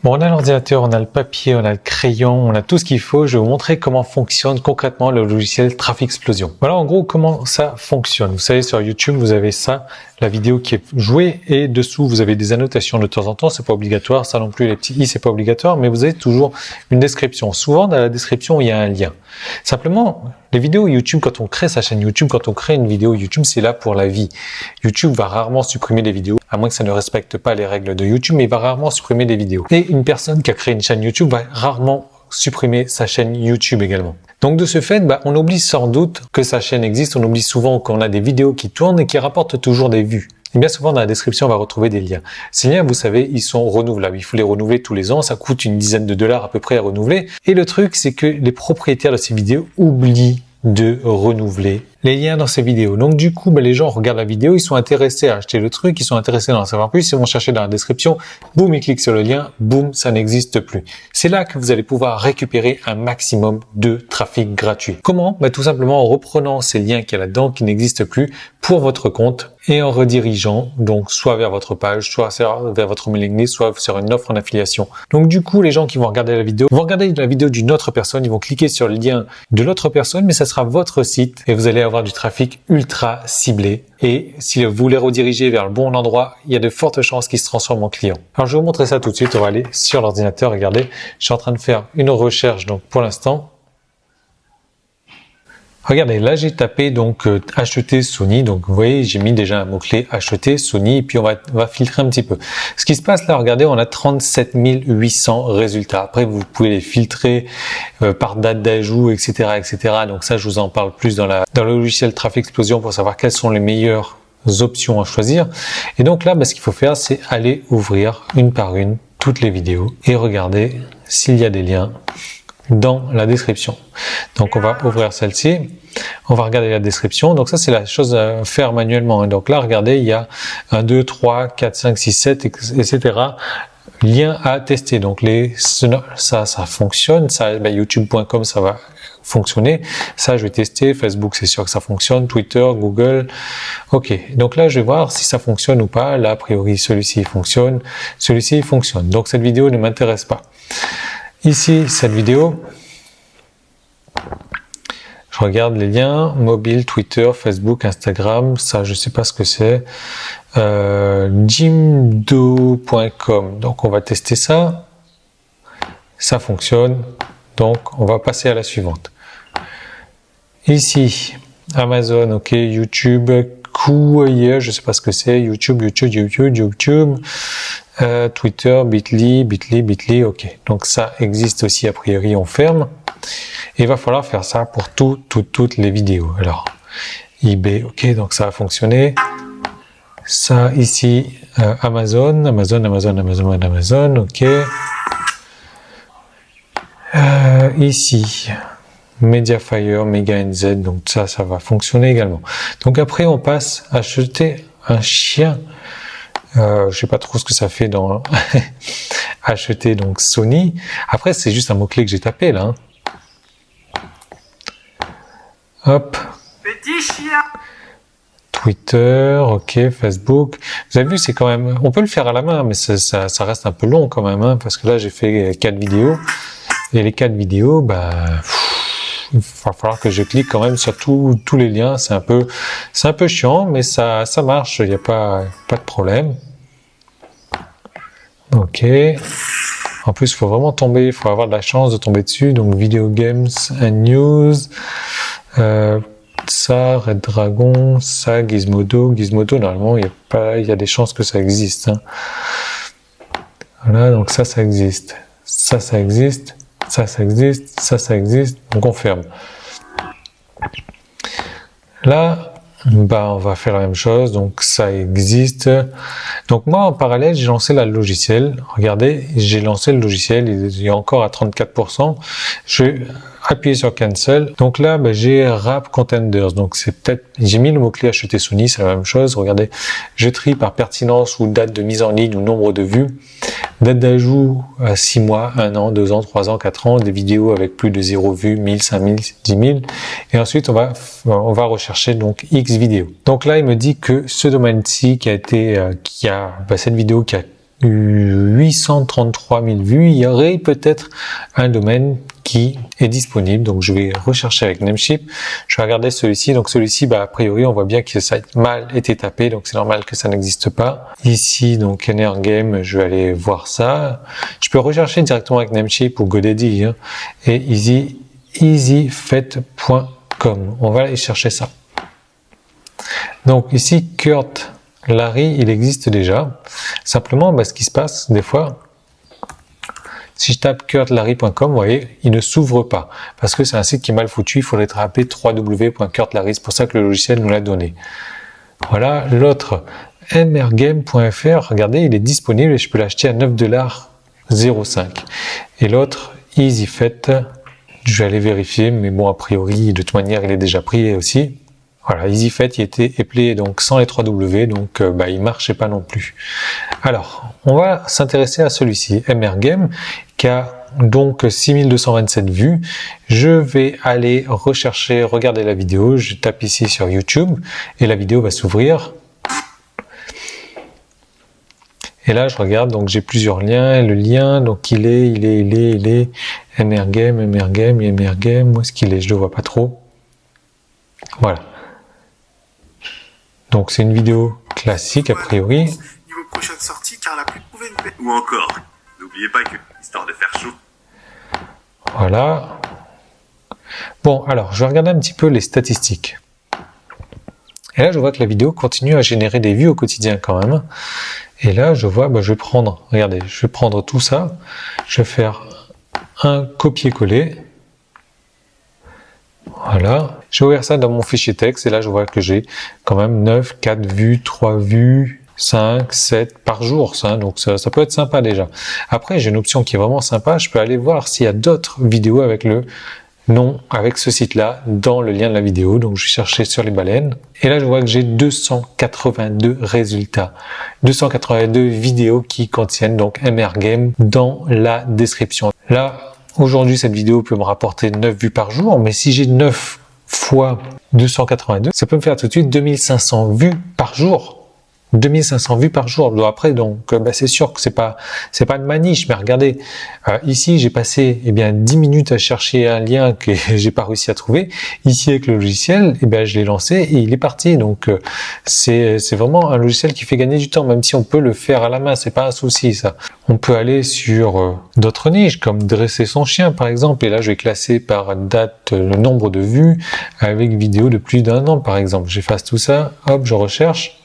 Bon, on a l'ordinateur, on a le papier, on a le crayon, on a tout ce qu'il faut. Je vais vous montrer comment fonctionne concrètement le logiciel Trafiksplosion. Voilà en gros comment ça fonctionne. Vous savez, sur YouTube, vous avez ça, la vidéo qui est jouée, et dessous, vous avez des annotations de temps en temps. C'est pas obligatoire, ça non plus, les petits i, c'est pas obligatoire, mais vous avez toujours une description. Souvent, dans la description, il y a un lien. Simplement, les vidéos YouTube, quand on crée sa chaîne YouTube, quand on crée une vidéo YouTube, c'est là pour la vie. YouTube va rarement supprimer des vidéos, à moins que ça ne respecte pas les règles de YouTube, mais il va rarement supprimer des vidéos. Et une personne qui a créé une chaîne YouTube va rarement supprimer sa chaîne YouTube également. Donc de ce fait, on oublie sans doute que sa chaîne existe, on oublie souvent qu'on a des vidéos qui tournent et qui rapportent toujours des vues. Et bien souvent dans la description, on va retrouver des liens. Ces liens, vous savez, ils sont renouvelables. Il faut les renouveler tous les ans, ça coûte une dizaine de dollars à peu près à renouveler. Et le truc, c'est que les propriétaires de ces vidéos oublient de renouveler les liens dans ces vidéos. Donc du coup, les gens regardent la vidéo, ils sont intéressés à acheter le truc, ils sont intéressés à en savoir plus, ils vont chercher dans la description, boum, ils cliquent sur le lien, boum, ça n'existe plus. C'est là que vous allez pouvoir récupérer un maximum de trafic gratuit. Comment? Tout simplement en reprenant ces liens qu'il y a là-dedans, qui n'existent plus, pour votre compte, et en redirigeant, donc soit vers votre page, soit vers votre mailing list, soit sur une offre en affiliation. Donc du coup, les gens qui vont regarder la vidéo vont regarder la vidéo d'une autre personne, ils vont cliquer sur le lien de l'autre personne, mais ça sera votre site, et vous allez avoir du trafic ultra ciblé. Et si vous les redirigez vers le bon endroit, il y a de fortes chances qu'ils se transforment en clients. Alors je vais vous montrer ça tout de suite. On va aller sur l'ordinateur. Regardez, je suis en train de faire une recherche. Donc pour l'instant, regardez, là j'ai tapé donc acheter Sony. Donc vous voyez, j'ai mis déjà un mot-clé acheter Sony, et puis on va filtrer un petit peu. Ce qui se passe là, regardez, on a 37 800 résultats. Après, vous pouvez les filtrer par date d'ajout, etc., etc. Donc ça, je vous en parle plus dans le logiciel Trafiksplosion pour savoir quelles sont les meilleures options à choisir. Et donc là, ce qu'il faut faire, c'est aller ouvrir une par une toutes les vidéos et regarder s'il y a des liens dans la description. Donc on va ouvrir celle-ci, on va regarder la description. Donc ça, c'est la chose à faire manuellement. Donc là, regardez, il y a 1, 2, 3, 4, 5, 6, 7, etc. liens à tester. Donc ça fonctionne. Ça, youtube.com, ça va fonctionner. Ça, je vais tester. Facebook, c'est sûr que ça fonctionne. Twitter, Google. Ok. Donc là, je vais voir si ça fonctionne ou pas. Là, a priori, celui-ci fonctionne. Celui-ci fonctionne. Donc cette vidéo ne m'intéresse pas. Ici, cette vidéo, je regarde les liens, mobile, Twitter, Facebook, Instagram, ça je sais pas ce que c'est, jimdo.com, donc on va tester ça, ça fonctionne, donc on va passer à la suivante. Ici, Amazon, ok, YouTube, Couille, je sais pas ce que c'est, YouTube, Twitter, Bitly, ok. Donc ça existe aussi, a priori, on ferme. Et il va falloir faire ça pour toutes les vidéos. Alors, eBay, ok, donc ça a fonctionné. Ça ici, Amazon, ok. Ici, Mediafire, Mega NZ, donc ça va fonctionner également. Donc après, on passe à acheter un chien. Je sais pas trop ce que ça fait dans acheter donc Sony. Après, c'est juste un mot-clé que j'ai tapé là. Hop. Petit chien. Twitter, ok, Facebook. Vous avez vu, c'est quand même, on peut le faire à la main, mais ça reste un peu long quand même, hein, parce que là, j'ai fait 4 vidéos. Et les 4 vidéos, il va falloir que je clique quand même sur tous les liens. C'est un peu chiant, mais ça marche. Il n'y a pas de problème. Ok. En plus, il faut vraiment il faut avoir de la chance de tomber dessus. Donc, Video Games and News. Ça, Red Dragon, ça, Gizmodo. Gizmodo, normalement, il y a des chances que ça existe. Hein. Voilà, donc ça existe. Ça existe. Ça existe, ça existe, donc on ferme. Là, on va faire la même chose, donc ça existe. Donc moi, en parallèle, j'ai lancé le logiciel. Regardez, j'ai lancé le logiciel, il est encore à 34%. Je vais appuyer sur Cancel. Donc là, j'ai Wrap Contenders. Donc c'est peut-être, j'ai mis le mot-clé acheter Sony, c'est la même chose. Regardez, je trie par pertinence ou date de mise en ligne ou nombre de vues. Date d'ajout à 6 mois, 1 an, 2 ans, 3 ans, 4 ans, des vidéos avec plus de 0 vues, 1000, 5000, 10 000. Et ensuite, on va rechercher donc X vidéos. Donc là, il me dit que ce domaine-ci cette vidéo qui a 833 000 vues, il y aurait peut-être un domaine qui est disponible. Donc je vais rechercher avec Namecheap. Je vais regarder celui-ci. Donc celui-ci, a priori, on voit bien que ça a mal été tapé, donc c'est normal que ça n'existe pas. Ici, donc Energame, je vais aller voir ça. Je peux rechercher directement avec Namecheap ou GoDaddy et easyfet.com. On va aller chercher ça. Donc ici, Kurt Larry, il existe déjà. Simplement, ce qui se passe des fois, si je tape kurtlarry.com, vous voyez, il ne s'ouvre pas parce que c'est un site qui est mal foutu. Il faudrait taper www.kurtlarry. C'est pour ça que le logiciel nous l'a donné. Voilà, l'autre, mrgame.fr, regardez, il est disponible et je peux l'acheter à 9,05 $. Et l'autre, EasyFet, je vais aller vérifier, mais bon, a priori, de toute manière, il est déjà pris aussi. Voilà, EasyFet, il était éplé donc sans les 3 W, donc il marchait pas non plus. Alors, on va s'intéresser à celui-ci, MRGame, qui a donc 6227 vues. Je vais aller regarder la vidéo. Je tape ici sur YouTube et la vidéo va s'ouvrir. Et là, je regarde, donc j'ai plusieurs liens. Et le lien, donc il est MRGame, où est-ce qu'il est? Je le vois pas trop. Voilà. Donc c'est une vidéo classique a priori. Niveau prochaine sortie, car elle a pu trouver une... Ou encore, n'oubliez pas que, histoire de faire chaud. Voilà. Bon, alors, je vais regarder un petit peu les statistiques. Et là, je vois que la vidéo continue à générer des vues au quotidien quand même. Et là, je vois, je vais prendre, regardez, je vais prendre tout ça. Je vais faire un copier-coller. Voilà. Je vais ouvrir ça dans mon fichier texte et là, je vois que j'ai quand même 9, 4 vues, 3 vues, 5, 7 par jour. Donc, ça peut être sympa déjà. Après, j'ai une option qui est vraiment sympa. Je peux aller voir s'il y a d'autres vidéos avec le nom, avec ce site-là, dans le lien de la vidéo. Donc, je vais chercher sur les baleines. Et là, je vois que j'ai 282 résultats. 282 vidéos qui contiennent donc MRGame dans la description. Là, aujourd'hui, cette vidéo peut me rapporter 9 vues par jour, mais si j'ai 9 fois 282, ça peut me faire tout de suite 2500 vues par jour. 2500 vues par jour. Donc c'est sûr que c'est pas de maniche, mais regardez, ici j'ai passé 10 minutes à chercher un lien que j'ai pas réussi à trouver. Ici avec le logiciel, je l'ai lancé et il est parti. Donc c'est vraiment un logiciel qui fait gagner du temps, même si on peut le faire à la main, c'est pas un souci ça. On peut aller sur d'autres niches comme dresser son chien par exemple, et là je vais classer par date le nombre de vues avec vidéo de plus d'1 an par exemple. J'efface tout ça, hop, je recherche.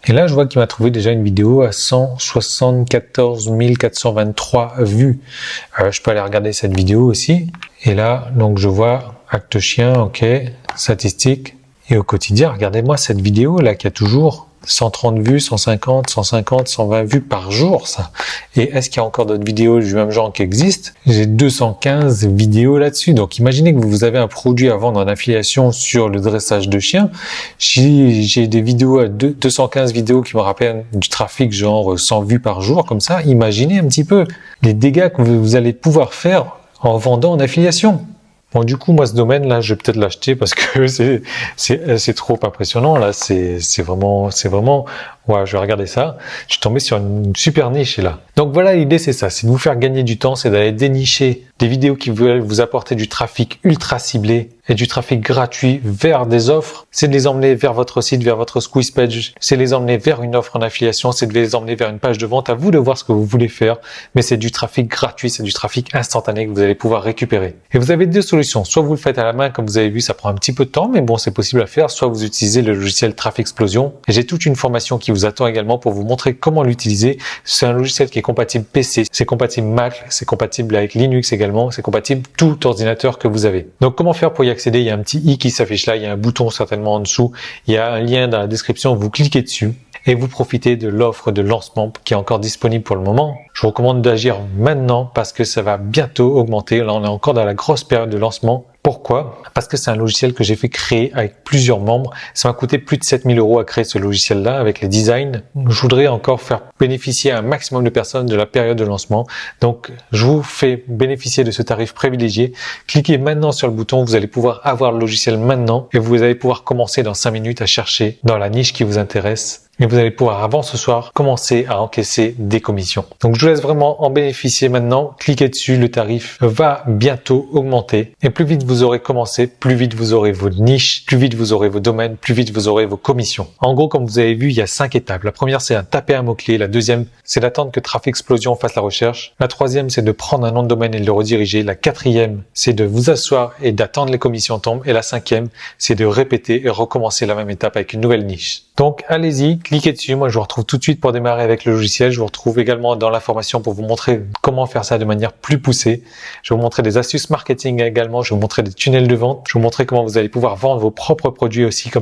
Et là, je vois qu'il m'a trouvé déjà une vidéo à 174 423 vues. Je peux aller regarder cette vidéo aussi. Et là, donc je vois acte chien, ok, statistiques. Et au quotidien, regardez-moi cette vidéo là qui a toujours 130 vues, 150, 150, 120 vues par jour, ça. Et est-ce qu'il y a encore d'autres vidéos du même genre qui existent? J'ai 215 vidéos là-dessus. Donc, imaginez que vous avez un produit à vendre en affiliation sur le dressage de chiens. J'ai des vidéos à 215 vidéos qui me rappellent du trafic genre 100 vues par jour, comme ça. Imaginez un petit peu les dégâts que vous allez pouvoir faire en vendant en affiliation. Bon, du coup, moi, ce domaine-là, je vais peut-être l'acheter parce que c'est trop impressionnant. Là, c'est vraiment, ouais, je vais regarder ça. Je suis tombé sur une super niche là. Donc voilà, l'idée, c'est ça. C'est de vous faire gagner du temps, c'est d'aller dénicher des vidéos qui veulent vous apporter du trafic ultra ciblé et du trafic gratuit vers des offres. C'est de les emmener vers votre site, vers votre squeeze page. C'est de les emmener vers une offre en affiliation. C'est de les emmener vers une page de vente. À vous de voir ce que vous voulez faire. Mais c'est du trafic gratuit, c'est du trafic instantané que vous allez pouvoir récupérer. Et vous avez deux solutions. Soit vous le faites à la main, comme vous avez vu, ça prend un petit peu de temps, mais bon, c'est possible à faire. Soit vous utilisez le logiciel Trafixplosion. Et j'ai toute une formation qui vous attend également pour vous montrer comment l'utiliser. C'est un logiciel qui est compatible PC, c'est compatible Mac, c'est compatible avec Linux également, c'est compatible tout ordinateur que vous avez. Donc comment faire pour y accéder? Il y a un petit i qui s'affiche là, il y a un bouton certainement en dessous, il y a un lien dans la description, vous cliquez dessus et vous profitez de l'offre de lancement qui est encore disponible pour le moment. Je vous recommande d'agir maintenant parce que ça va bientôt augmenter. Là, on est encore dans la grosse période de lancement. Pourquoi? Parce que c'est un logiciel que j'ai fait créer avec plusieurs membres. Ça m'a coûté plus de 7000 € à créer ce logiciel-là avec les designs. Je voudrais encore faire bénéficier un maximum de personnes de la période de lancement. Donc, je vous fais bénéficier de ce tarif privilégié. Cliquez maintenant sur le bouton. Vous allez pouvoir avoir le logiciel maintenant et vous allez pouvoir commencer dans 5 minutes à chercher dans la niche qui vous intéresse. Et vous allez pouvoir, avant ce soir, commencer à encaisser des commissions. Donc, je vous laisse vraiment en bénéficier maintenant. Cliquez dessus, le tarif va bientôt augmenter. Et plus vite vous aurez commencé, plus vite vous aurez vos niches, plus vite vous aurez vos domaines, plus vite vous aurez vos commissions. En gros, comme vous avez vu, il y a 5 étapes. La première, c'est de taper un mot-clé. La deuxième, c'est d'attendre que Traffic Explosion fasse la recherche. La troisième, c'est de prendre un nom de domaine et de le rediriger. La quatrième, c'est de vous asseoir et d'attendre les commissions tombent. Et la cinquième, c'est de répéter et recommencer la même étape avec une nouvelle niche. Donc, allez-y, cliquez dessus. Moi, je vous retrouve tout de suite pour démarrer avec le logiciel. Je vous retrouve également dans la formation pour vous montrer comment faire ça de manière plus poussée. Je vais vous montrer des astuces marketing également. Je vais vous montrer des tunnels de vente. Je vais vous montrer comment vous allez pouvoir vendre vos propres produits aussi comme ça.